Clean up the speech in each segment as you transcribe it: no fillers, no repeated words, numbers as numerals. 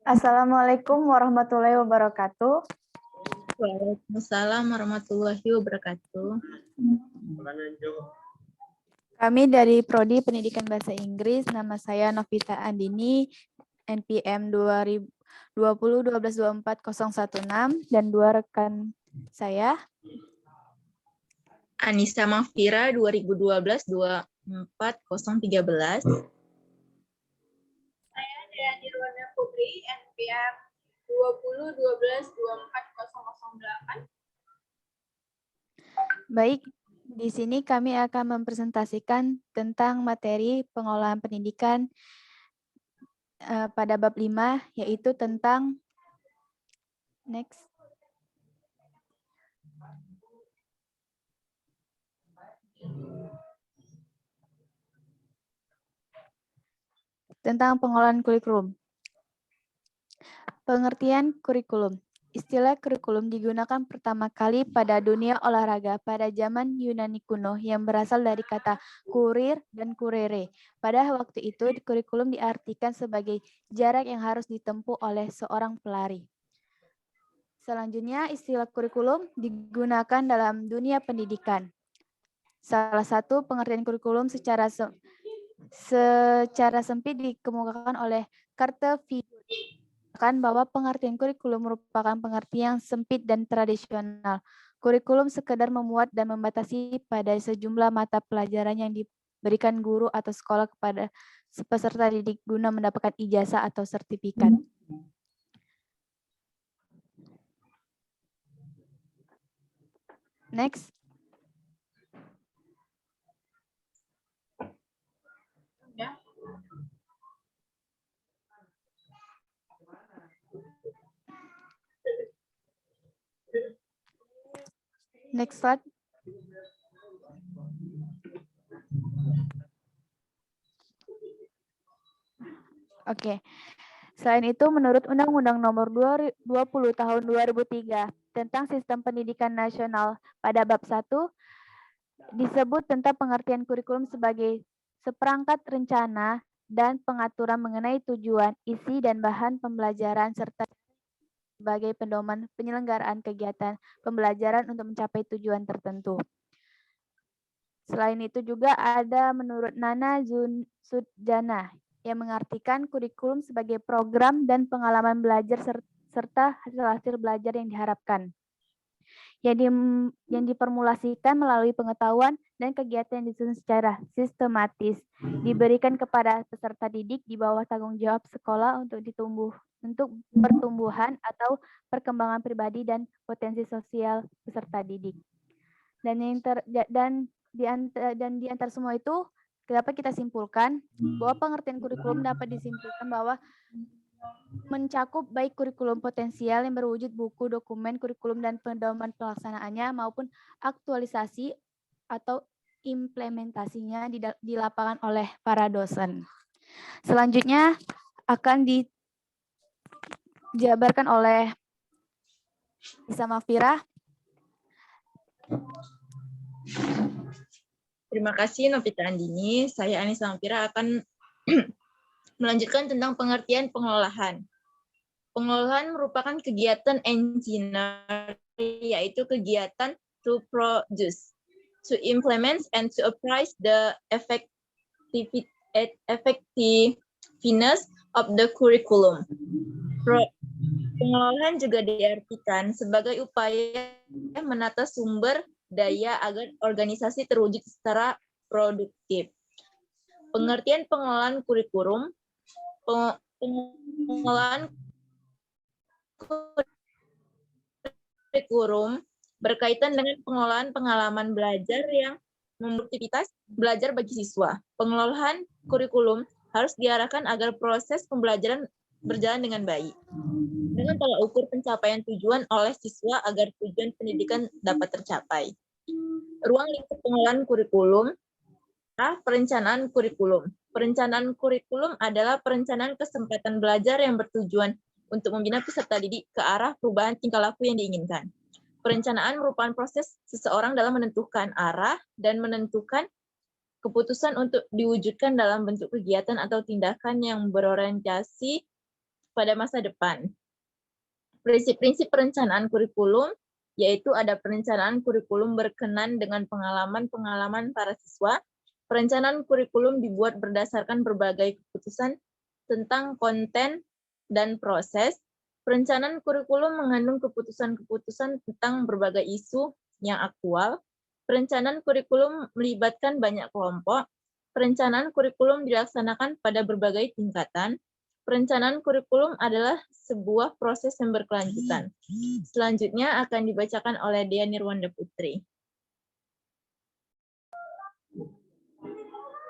Assalamualaikum warahmatullahi wabarakatuh. Waalaikumsalam warahmatullahi wabarakatuh. Kami dari Prodi Pendidikan Bahasa Inggris. Nama saya Novita Andini, NPM 2020-1224-016, dan dua rekan saya. Anissa Mahfira 2012-24-013. Saya Dayani Rwana Putri, NPM 2012-24-008. Baik, di sini kami akan mempresentasikan tentang materi pengolahan pendidikan pada bab 5, yaitu tentang tentang pengolahan kurikulum. Pengertian kurikulum. Istilah kurikulum digunakan pertama kali pada dunia olahraga pada zaman Yunani kuno yang berasal dari kata kurir dan kurere. Pada waktu itu, kurikulum diartikan sebagai jarak yang harus ditempuh oleh seorang pelari. Selanjutnya, istilah kurikulum digunakan dalam dunia pendidikan. Salah satu pengertian kurikulum secara sempit dikemukakan oleh Carter V. Bahwa pengertian kurikulum merupakan pengertian yang sempit dan tradisional. Kurikulum sekedar memuat dan membatasi pada sejumlah mata pelajaran yang diberikan guru atau sekolah kepada peserta didik guna mendapatkan ijazah atau sertifikat. Next. Next slide. Oke. Selain itu, menurut Undang-Undang Nomor 20 Tahun 2003 tentang Sistem Pendidikan Nasional pada bab 1 disebut tentang pengertian kurikulum sebagai seperangkat rencana dan pengaturan mengenai tujuan, isi, dan bahan pembelajaran serta sebagai pedoman penyelenggaraan kegiatan pembelajaran untuk mencapai tujuan tertentu. Selain itu juga ada menurut Nana Sudjana yang mengartikan kurikulum sebagai program dan pengalaman belajar serta hasil-hasil belajar yang diharapkan. Yang diformulasikan melalui pengetahuan dan kegiatan yang disusun secara sistematis, diberikan kepada peserta didik di bawah tanggung jawab sekolah untuk pertumbuhan atau perkembangan pribadi dan potensi sosial peserta didik. Dan di antara semua itu dapat kita simpulkan bahwa pengertian kurikulum dapat disimpulkan bahwa mencakup baik kurikulum potensial yang berwujud buku, dokumen, kurikulum, dan pedoman pelaksanaannya maupun aktualisasi atau implementasinya di lapangan oleh para dosen. Selanjutnya akan dijabarkan oleh Anissa Mahfira. Terima kasih Novita Andini. Saya Anissa Mahfira akan melanjutkan tentang pengertian pengolahan. Pengolahan merupakan kegiatan engineer, yaitu kegiatan to produce, to implement, and to apply the effectiveness of the curriculum. Pengolahan juga diartikan sebagai upaya menata sumber daya agar organisasi terwujud secara produktif. Pengertian pengolahan kurikulum, pengolahan kurikulum berkaitan dengan pengolahan pengalaman belajar yang produktivitas belajar bagi siswa. Pengolahan kurikulum harus diarahkan agar proses pembelajaran berjalan dengan baik. Dengan tolak ukur pencapaian tujuan oleh siswa agar tujuan pendidikan dapat tercapai. Ruang lingkup pengolahan kurikulum, perencanaan kurikulum. Perencanaan kurikulum adalah perencanaan kesempatan belajar yang bertujuan untuk membina peserta didik ke arah perubahan tingkah laku yang diinginkan. Perencanaan merupakan proses seseorang dalam menentukan arah dan menentukan keputusan untuk diwujudkan dalam bentuk kegiatan atau tindakan yang berorientasi pada masa depan. Prinsip-prinsip perencanaan kurikulum yaitu ada perencanaan kurikulum berkenan dengan pengalaman-pengalaman para siswa. Perencanaan kurikulum dibuat berdasarkan berbagai keputusan tentang konten dan proses. Perencanaan kurikulum mengandung keputusan-keputusan tentang berbagai isu yang aktual. Perencanaan kurikulum melibatkan banyak kelompok. Perencanaan kurikulum dilaksanakan pada berbagai tingkatan. Perencanaan kurikulum adalah sebuah proses yang berkelanjutan. Selanjutnya akan dibacakan oleh Dea Nirwanda Putri.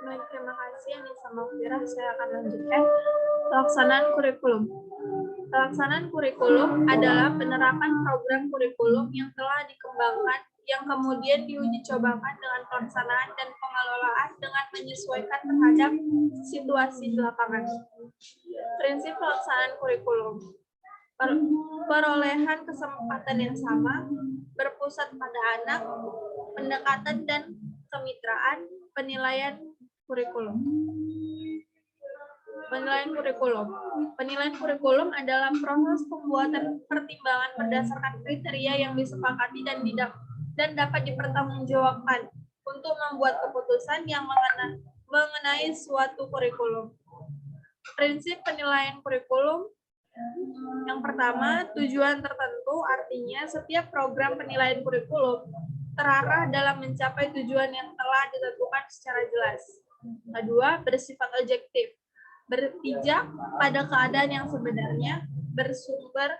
Baik, terima kasih Anissa Mafira. Saya akan lanjutkan pelaksanaan kurikulum. Pelaksanaan kurikulum adalah penerapan program kurikulum yang telah dikembangkan yang kemudian diuji cobakan dengan pelaksanaan dan pengelolaan dengan menyesuaikan terhadap situasi di lapangan. Prinsip pelaksanaan kurikulum. Perolehan kesempatan yang sama, berpusat pada anak, pendekatan dan kemitraan, penilaian kurikulum. Penilaian kurikulum. Penilaian kurikulum adalah proses pembuatan pertimbangan berdasarkan kriteria yang disepakati dan dapat dipertanggungjawabkan untuk membuat keputusan yang mengenai suatu kurikulum. Prinsip penilaian kurikulum. Yang pertama, tujuan tertentu, artinya setiap program penilaian kurikulum terarah dalam mencapai tujuan yang telah ditentukan secara jelas. Kedua, bersifat objektif, berpijak pada keadaan yang sebenarnya, bersumber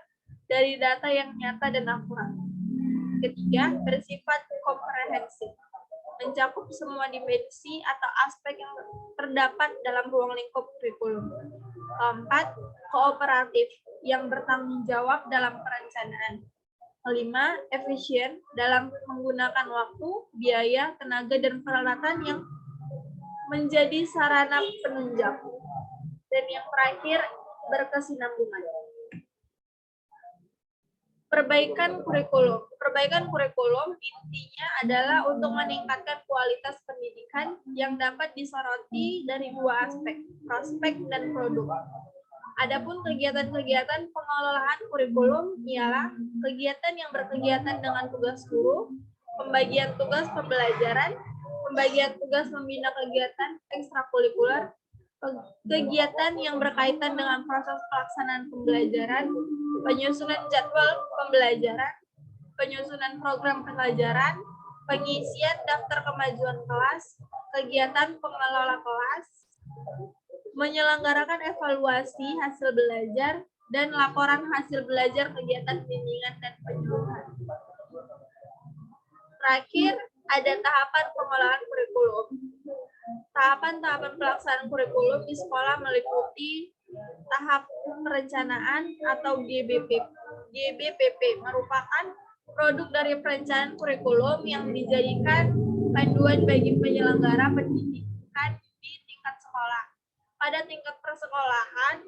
dari data yang nyata dan akurat. Ketiga, bersifat komprehensif, mencakup semua dimensi atau aspek yang terdapat dalam ruang lingkup kurikulum. Keempat, kooperatif, yang bertanggung jawab dalam perencanaan. Kelima, efisien dalam menggunakan waktu, biaya, tenaga, dan peralatan yang menjadi sarana penunjang. Dan yang terakhir, berkesinambungan. Perbaikan kurikulum. Perbaikan kurikulum intinya adalah untuk meningkatkan kualitas pendidikan yang dapat disoroti dari dua aspek, prospek dan produk. Adapun kegiatan-kegiatan pengelolaan kurikulum ialah kegiatan yang berkegiatan dengan tugas guru, pembagian tugas pembelajaran, pembagian tugas membina kegiatan ekstrakurikuler, kegiatan yang berkaitan dengan proses pelaksanaan pembelajaran, penyusunan jadwal pembelajaran, penyusunan program pelajaran, pengisian daftar kemajuan kelas, kegiatan pengelola kelas, menyelenggarakan evaluasi hasil belajar, dan laporan hasil belajar kegiatan bimbingan dan penyuluhan. Terakhir, ada tahapan pengelolaan kurikulum. Tahapan-tahapan pelaksanaan kurikulum di sekolah meliputi tahap perencanaan atau GBPP merupakan produk dari perencanaan kurikulum yang dijadikan panduan bagi penyelenggara pendidikan di tingkat sekolah. Pada tingkat persekolahan,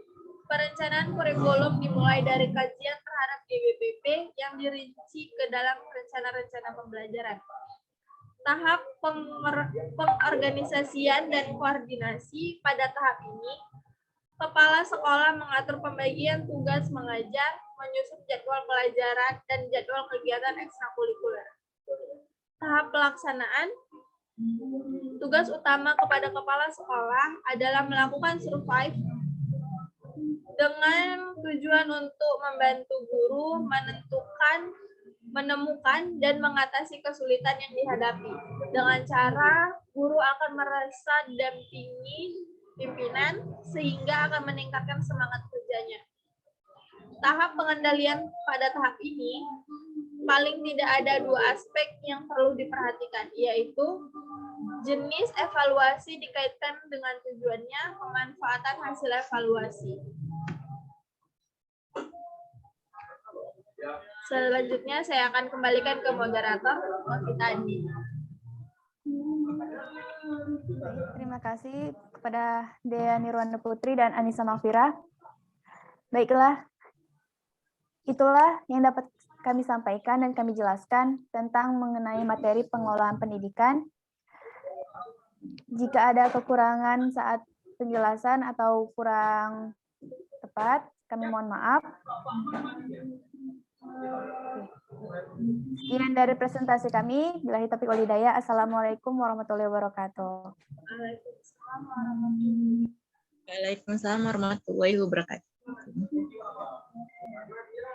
perencanaan kurikulum dimulai dari kajian terhadap GBPP yang dirinci ke dalam rencana-rencana pembelajaran. Tahap pengorganisasian dan koordinasi. Pada tahap ini, kepala sekolah mengatur pembagian tugas mengajar, menyusun jadwal pelajaran, dan jadwal kegiatan ekstrakurikuler. Tahap pelaksanaan. Tugas utama kepada kepala sekolah adalah melakukan survei dengan tujuan untuk membantu guru menemukan dan mengatasi kesulitan yang dihadapi. Dengan cara guru akan merasa dampingi pimpinan sehingga akan meningkatkan semangat kerjanya. Tahap pengendalian pada tahap ini paling tidak ada dua aspek yang perlu diperhatikan, yaitu jenis evaluasi dikaitkan dengan tujuannya, pemanfaatan hasil evaluasi. Selanjutnya saya akan kembalikan ke moderator, Novita Andi. Terima kasih kepada Dea Nirwanda Putri dan Anissa Mafira. Baiklah, itulah yang dapat kami sampaikan dan kami jelaskan tentang mengenai materi pengelolaan pendidikan. Jika ada kekurangan saat penjelasan atau kurang tepat, Kami mohon maaf. Sekian dari presentasi kami. Billahi taufiq wal hidayah. Assalamualaikum warahmatullahi wabarakatuh. Waalaikumsalam warahmatullahi wabarakatuh.